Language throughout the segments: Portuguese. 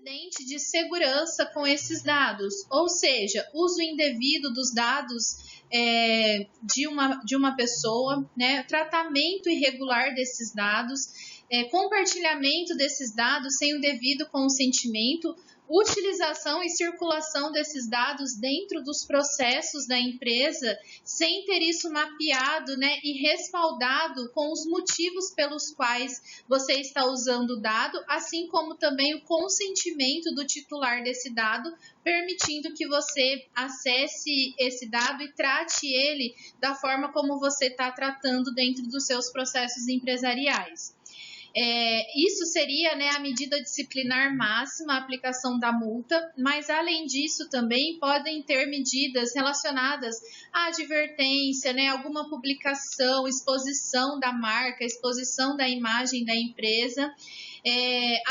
incidente de segurança com esses dados, ou seja, uso indevido dos dados de uma pessoa, né, tratamento irregular desses dados, compartilhamento desses dados sem o devido consentimento, utilização e circulação desses dados dentro dos processos da empresa sem ter isso mapeado, né, e respaldado com os motivos pelos quais você está usando o dado, assim como também o consentimento do titular desse dado, permitindo que você acesse esse dado e trate ele da forma como você está tratando dentro dos seus processos empresariais. Isso seria, né, a medida disciplinar máxima, a aplicação da multa, mas além disso também podem ter medidas relacionadas à advertência, né, alguma publicação, exposição da marca, exposição da imagem da empresa,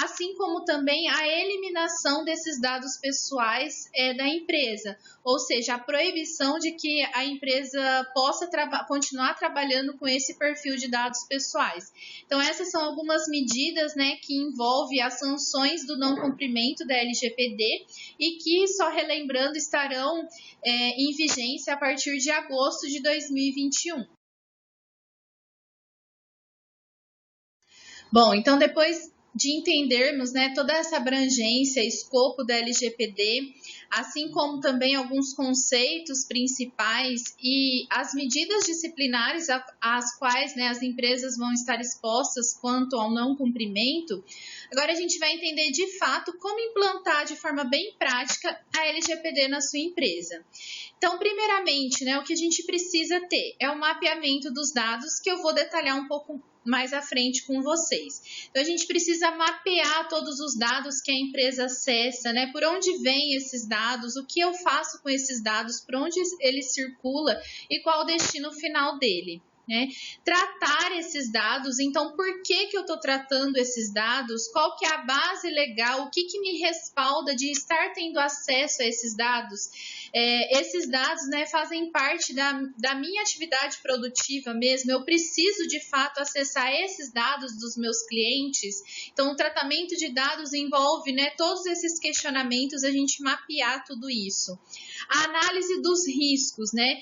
assim como também a eliminação desses dados pessoais da empresa, ou seja, a proibição de que a empresa possa continuar trabalhando com esse perfil de dados pessoais. Então, essas são algumas medidas, né, que envolvem as sanções do não cumprimento da LGPD e que, só relembrando, estarão em vigência a partir de agosto de 2021. Bom, então depois de entendermos, né, toda essa abrangência, escopo da LGPD, assim como também alguns conceitos principais e as medidas disciplinares às quais, né, as empresas vão estar expostas quanto ao não cumprimento, agora a gente vai entender de fato como implantar de forma bem prática a LGPD na sua empresa. Então, primeiramente, né, o que a gente precisa ter é o mapeamento dos dados, que eu vou detalhar um pouco mais à frente com vocês. Então, a gente precisa mapear todos os dados que a empresa acessa, né? Por onde vêm esses dados, o que eu faço com esses dados, por onde ele circula e qual o destino final dele. Né? Tratar esses dados, então por que eu estou tratando esses dados, qual que é a base legal, o que me respalda de estar tendo acesso a esses dados. Esses dados, né, fazem parte da minha atividade produtiva mesmo, eu preciso de fato acessar esses dados dos meus clientes. Então o tratamento de dados envolve, né, todos esses questionamentos, a gente mapear tudo isso. A análise dos riscos, né?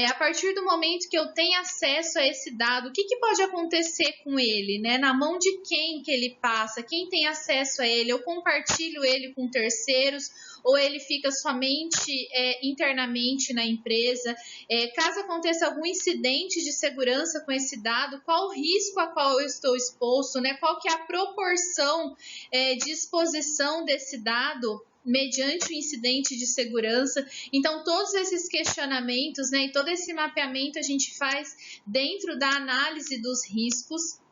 A partir do momento que eu tenho acesso a esse dado, o que pode acontecer com ele, né? Na mão de quem que ele passa, quem tem acesso a ele, eu compartilho ele com terceiros ou ele fica somente internamente na empresa. Caso aconteça algum incidente de segurança com esse dado, qual o risco a qual eu estou exposto, né? Qual que é a proporção de exposição desse dado mediante o incidente de segurança. Então, todos esses questionamentos, né, e todo esse mapeamento a gente faz dentro da análise dos riscos.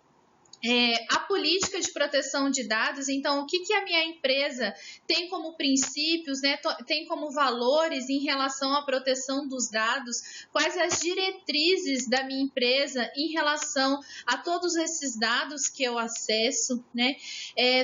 A política de proteção de dados, então o que a minha empresa tem como princípios, né, tem como valores em relação à proteção dos dados, quais as diretrizes da minha empresa em relação a todos esses dados que eu acesso, né,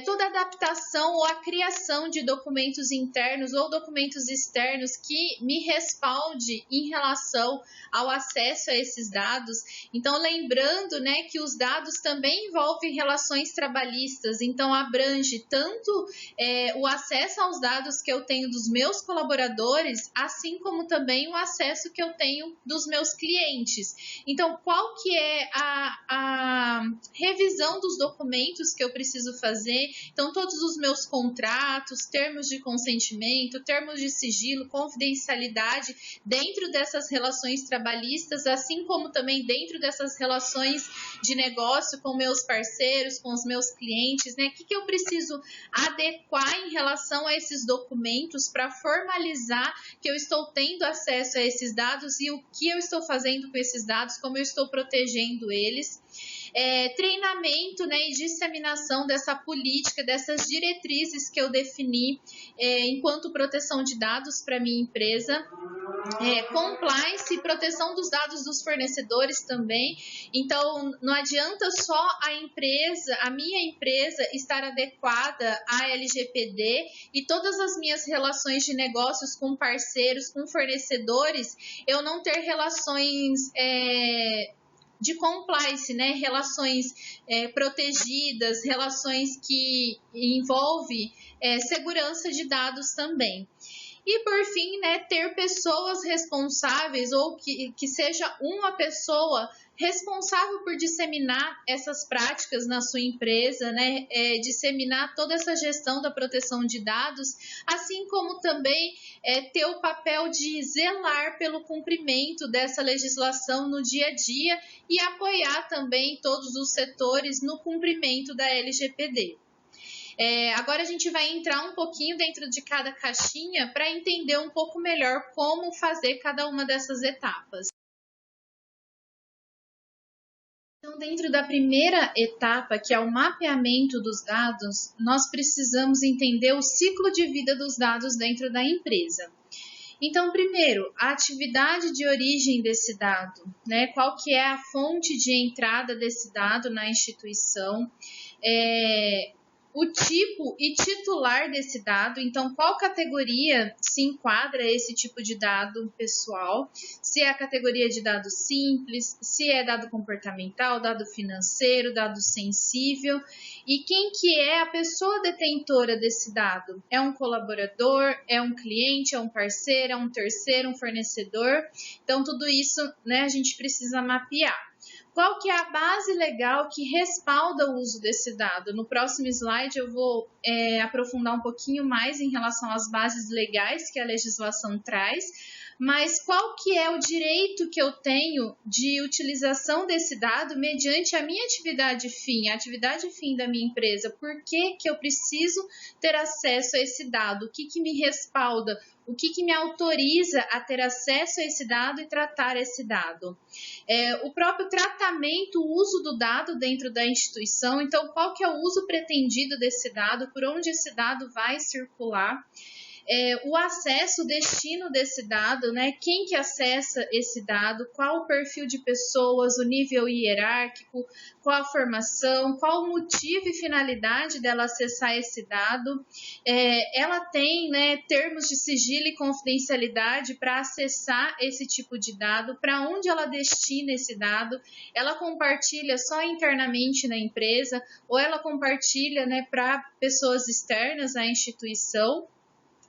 toda adaptação ou a criação de documentos internos ou documentos externos que me respalde em relação ao acesso a esses dados. Então, lembrando, né, que os dados também envolvem relações trabalhistas, então abrange tanto o acesso aos dados que eu tenho dos meus colaboradores, assim como também o acesso que eu tenho dos meus clientes. Então, qual que é a revisão dos documentos que eu preciso fazer? Então, todos os meus contratos, termos de consentimento, termos de sigilo, confidencialidade, dentro dessas relações trabalhistas, assim como também dentro dessas relações de negócio com meus parceiros, com os meus clientes, né? O que eu preciso adequar em relação a esses documentos para formalizar que eu estou tendo acesso a esses dados e o que eu estou fazendo com esses dados, como eu estou protegendo eles. Treinamento, né, e disseminação dessa política, dessas diretrizes que eu defini enquanto proteção de dados para minha empresa. Compliance e proteção dos dados dos fornecedores também. Então, não adianta só a minha empresa estar adequada à LGPD e todas as minhas relações de negócios com parceiros, com fornecedores, eu não ter relações de compliance, né? Relações protegidas, relações que envolvem segurança de dados também. E, por fim, né, ter pessoas responsáveis ou que seja uma pessoa responsável por disseminar essas práticas na sua empresa, né, disseminar toda essa gestão da proteção de dados, assim como também ter o papel de zelar pelo cumprimento dessa legislação no dia a dia e apoiar também todos os setores no cumprimento da LGPD. Agora a gente vai entrar um pouquinho dentro de cada caixinha para entender um pouco melhor como fazer cada uma dessas etapas. Então, dentro da primeira etapa, que é o mapeamento dos dados, nós precisamos entender o ciclo de vida dos dados dentro da empresa. Então, primeiro, a atividade de origem desse dado, né? Qual que é a fonte de entrada desse dado na instituição, o tipo e titular desse dado, então qual categoria se enquadra esse tipo de dado pessoal, se é a categoria de dado simples, se é dado comportamental, dado financeiro, dado sensível, e quem que é a pessoa detentora desse dado? É um colaborador, é um cliente, é um parceiro, é um terceiro, um fornecedor? Então tudo isso, né, a gente precisa mapear. Qual que é a base legal que respalda o uso desse dado? No próximo slide eu vou aprofundar um pouquinho mais em relação às bases legais que a legislação traz, mas qual que é o direito que eu tenho de utilização desse dado mediante a minha atividade fim, a atividade fim da minha empresa? Por que que eu preciso ter acesso a esse dado? O que que me respalda? O que que me autoriza a ter acesso a esse dado e tratar esse dado? O próprio tratamento, o uso do dado dentro da instituição, então qual que é o uso pretendido desse dado, por onde esse dado vai circular? O acesso, o destino desse dado, né? Quem que acessa esse dado, qual o perfil de pessoas, o nível hierárquico, qual a formação, qual o motivo e finalidade dela acessar esse dado. Ela tem, né, termos de sigilo e confidencialidade para acessar esse tipo de dado, para onde ela destina esse dado, ela compartilha só internamente na empresa ou ela compartilha, né, para pessoas externas à instituição.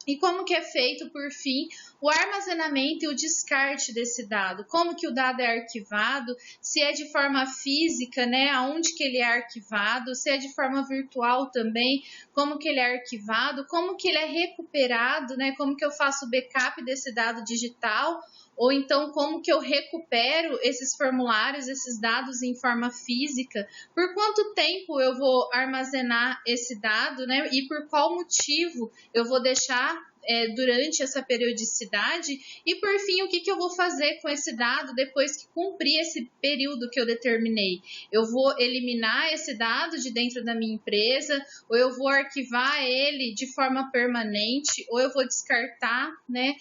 E como que é feito, por fim, o armazenamento e o descarte desse dado? Como que o dado é arquivado? Se é de forma física, né? Aonde que ele é arquivado? Se é de forma virtual também, como que ele é arquivado? Como que ele é recuperado, né? Como que eu faço o backup desse dado digital? Ou então, como que eu recupero esses formulários, esses dados em forma física? Por quanto tempo eu vou armazenar esse dado, né? E por qual motivo eu vou deixar durante essa periodicidade? E, por fim, o que que eu vou fazer com esse dado depois que cumprir esse período que eu determinei? Eu vou eliminar esse dado de dentro da minha empresa, ou eu vou arquivar ele de forma permanente, ou eu vou descartar, né,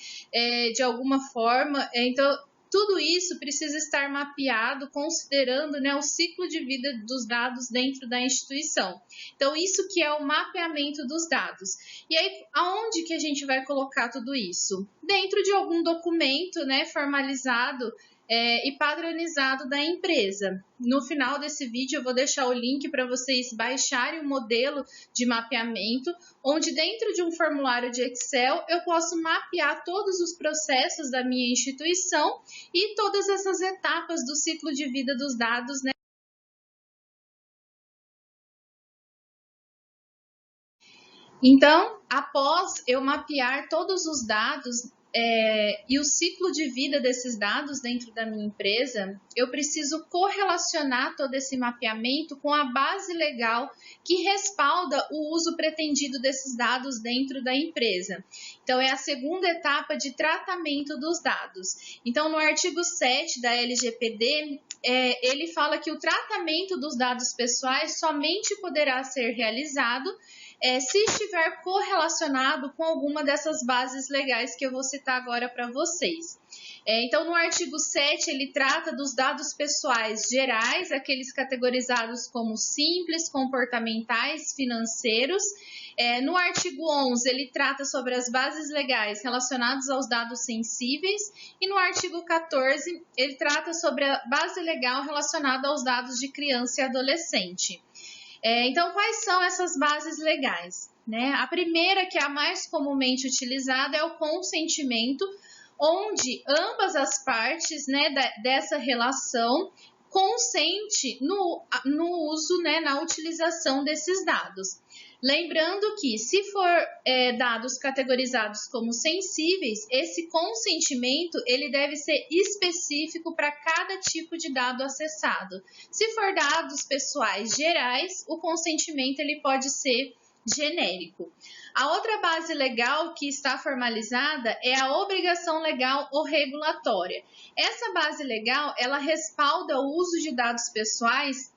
de alguma forma. Então, tudo isso precisa estar mapeado, considerando, né, o ciclo de vida dos dados dentro da instituição. Então, isso que é o mapeamento dos dados. E aí, aonde que a gente vai colocar tudo isso? Dentro de algum documento, né, formalizado e padronizado da empresa. No final desse vídeo eu vou deixar o link para vocês baixarem o modelo de mapeamento, onde dentro de um formulário de Excel eu posso mapear todos os processos da minha instituição e todas essas etapas do ciclo de vida dos dados, né? Então, após eu mapear todos os dados e o ciclo de vida desses dados dentro da minha empresa, eu preciso correlacionar todo esse mapeamento com a base legal que respalda o uso pretendido desses dados dentro da empresa. Então, é a segunda etapa de tratamento dos dados. Então, no artigo 7 da LGPD, ele fala que o tratamento dos dados pessoais somente poderá ser realizado se estiver correlacionado com alguma dessas bases legais que eu vou citar agora para vocês. Então, no artigo 7, ele trata dos dados pessoais gerais, aqueles categorizados como simples, comportamentais, financeiros, No artigo 11, ele trata sobre as bases legais relacionadas aos dados sensíveis, e no artigo 14, ele trata sobre a base legal relacionada aos dados de criança e adolescente. Então, quais são essas bases legais? A primeira, que é a mais comumente utilizada, é o consentimento, onde ambas as partes dessa relação consente no uso, na utilização desses dados. Lembrando que, se for dados categorizados como sensíveis, esse consentimento ele deve ser específico para cada tipo de dado acessado. Se for dados pessoais gerais, o consentimento ele pode ser genérico. A outra base legal que está formalizada é a obrigação legal ou regulatória. Essa base legal, ela respalda o uso de dados pessoais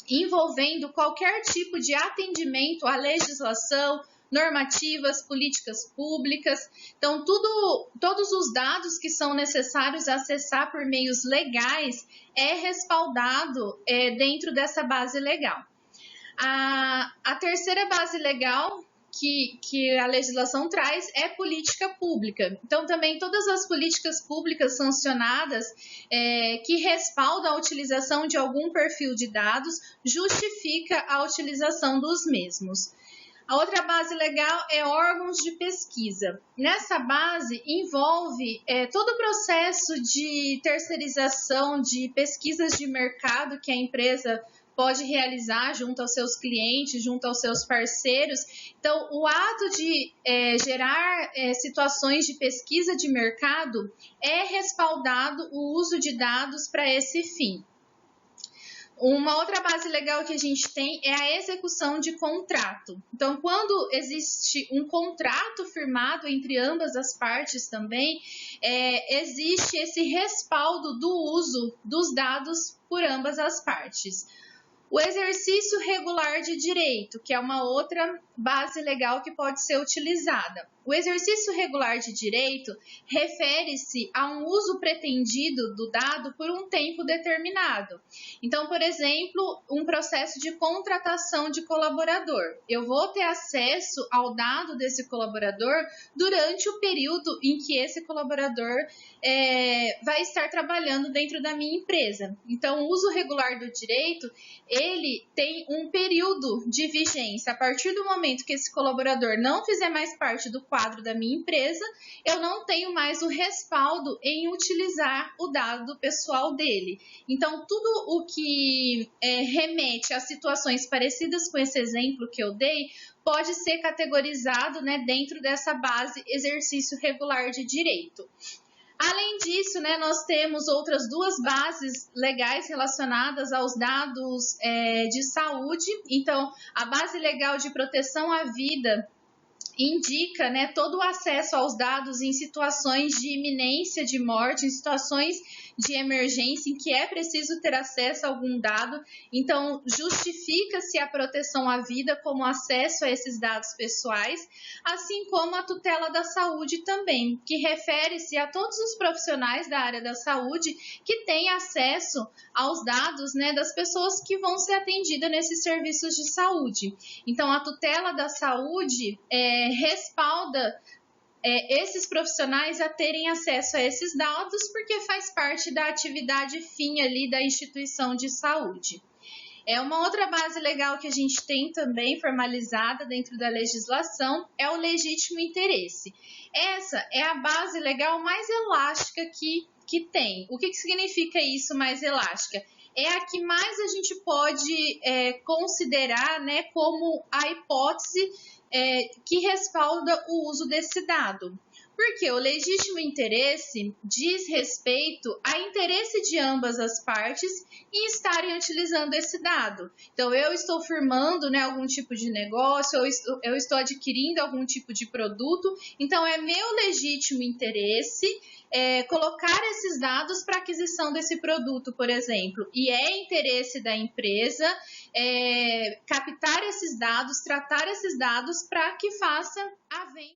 envolvendo qualquer tipo de atendimento à legislação, normativas, políticas públicas. Então, todos os dados que são necessários acessar por meios legais é respaldado dentro dessa base legal. A terceira base legal que a legislação traz é política pública. Então, também todas as políticas públicas sancionadas que respaldam a utilização de algum perfil de dados justifica a utilização dos mesmos. A outra base legal é órgãos de pesquisa. Nessa base envolve todo o processo de terceirização de pesquisas de mercado que a empresa pode realizar junto aos seus clientes, junto aos seus parceiros. Então, o ato de gerar situações de pesquisa de mercado é respaldado o uso de dados para esse fim. Uma outra base legal que a gente tem é a execução de contrato. Então, quando existe um contrato firmado entre ambas as partes também, existe esse respaldo do uso dos dados por ambas as partes. O exercício regular de direito, que é uma outra base legal que pode ser utilizada. O exercício regular de direito refere-se a um uso pretendido do dado por um tempo determinado. Então, por exemplo, um processo de contratação de colaborador. Eu vou ter acesso ao dado desse colaborador durante o período em que esse colaborador vai estar trabalhando dentro da minha empresa. Então, o uso regular do direito, ele tem um período de vigência. A partir do momento que esse colaborador não fizer mais parte do quadro da minha empresa, eu não tenho mais o respaldo em utilizar o dado pessoal dele. Então, tudo o que remete a situações parecidas com esse exemplo que eu dei, pode ser categorizado dentro dessa base exercício regular de direito. Além disso, nós temos outras duas bases legais relacionadas aos dados de saúde. Então, a base legal de proteção à vida indica todo o acesso aos dados em situações de iminência de morte, em situações de emergência em que é preciso ter acesso a algum dado. Então, justifica-se a proteção à vida como acesso a esses dados pessoais, assim como a tutela da saúde também, que refere-se a todos os profissionais da área da saúde que têm acesso aos dados das pessoas que vão ser atendidas nesses serviços de saúde. Então, a tutela da saúde respalda esses profissionais a terem acesso a esses dados, porque faz parte da atividade fim ali da instituição de saúde. Uma outra base legal que a gente tem também formalizada dentro da legislação é o legítimo interesse. Essa é a base legal mais elástica que tem. O que significa isso, mais elástica? É a que mais a gente pode considerar como a hipótese que respalda o uso desse dado. Porque o legítimo interesse diz respeito a interesse de ambas as partes em estarem utilizando esse dado. Então, eu estou firmando algum tipo de negócio, eu estou adquirindo algum tipo de produto, então é meu legítimo interesse colocar esses dados para aquisição desse produto, por exemplo, e é interesse da empresa captar esses dados, tratar esses dados para que faça a venda.